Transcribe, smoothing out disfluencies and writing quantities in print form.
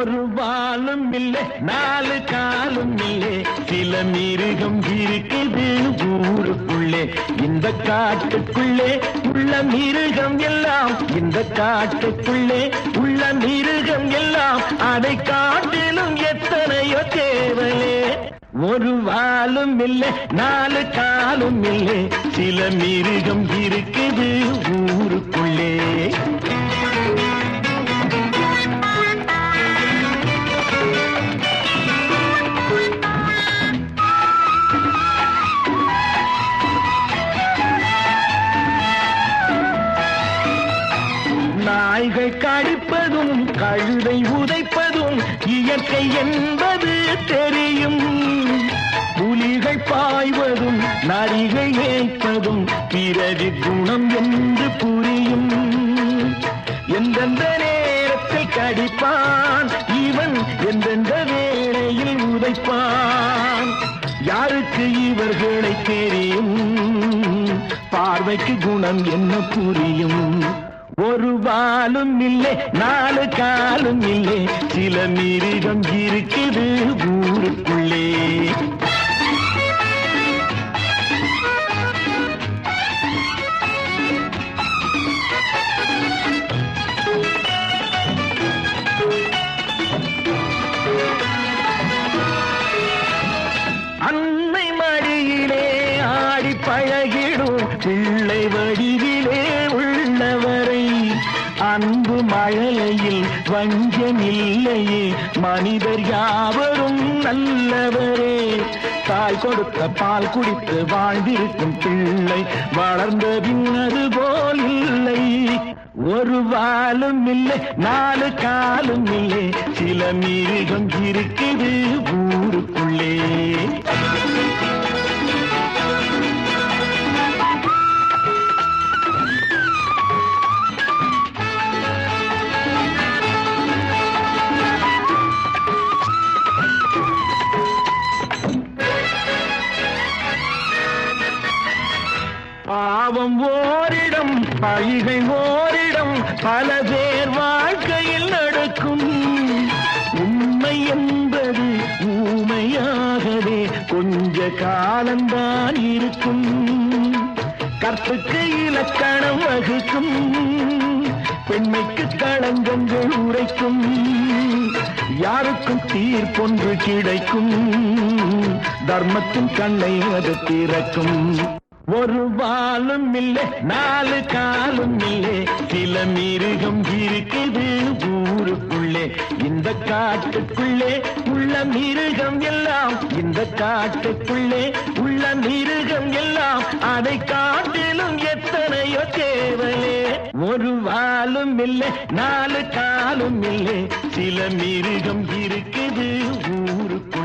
ஒரு வாலும் இல்லை நாலு காலும் இல்லை சில மிருகம் இருக்குது ஊருக்குள்ளே இந்த காட்டுக்குள்ளே உள்ள மிருகம் எல்லாம் இந்த காட்டுக்குள்ளே உள்ள மிருகம் எல்லாம் அதை காட்டிலும் எத்தனையோ தேவலே ஒரு வாலும் இல்லை நாலு காலும் இல்லை சில மிருகம் இருக்குது ஊருக்குள்ளே நாய்கள் கடிப்பதும் கழுதை உதைப்பதும் இயற்கை என்பது தெரியும் புலிகள் பாய்வதும் நரிகள் ஏய்ப்பதும் பிறவி குணம் என்று புரியும் எந்தெந்த நேரத்தில் கடிப்பான் இவன் எந்தெந்த வேளையில் உதைப்பான் யாருக்கு இவர்களை தெரியும் பார்வைக்கு குணம் என்ன புரியும் ஒரு வாலும் இல்லை நாலு காலும் இல்லை சில மிருகம் இருக்குது ஊருக்குள்ளே அன்னை மடியிலே ஆடி பழகிடும் பிள்ளை வடிவிலே உள்ளவரை அன்பு மழையில் வஞ்சமில்லையே மனிதர் யாவரும் நல்லவரே தாய் கொடுத்த பால் குடித்து வாழ்ந்திருக்கும் பிள்ளை வளர்ந்த பின்னது போல் இல்லை ஒரு வாலும் இல்லை நாலு காலும் இல்லை சில மிருகம் இருக்குது ஊருக்குள்ளே பாவம் ஓரிடம் பழிகை ஓரிடம் பல பேர் வாழ்க்கையில் நடக்கும் உண்மை என்பது ஊமையாகவே கொஞ்ச காலம்தான் இருக்கும் கற்புக்கு இலக்கணம் வகுக்கும் பெண்மைக்கு களங்கங்கள் உரைக்கும் யாருக்கும் தீர்ப்பொன்று கிடைக்கும் தர்மத்தின் கண்ணை அது திறக்கும் ஒரு வாலும் இல்லை நாலு காலும் இல்லை சில மிருகம் இருக்குது ஊருக்குள்ளே இந்த காட்டுக்குள்ளே உள்ள மிருகம் எல்லாம் இந்த காட்டுக்குள்ளே உள்ள மிருகம் எல்லாம் அதை காட்டிலும் எத்தனையோ தேவலே ஒரு வாலும் இல்லை நாலு காலும் இல்லை சில மிருகம் இருக்குது ஊருக்குள்ளே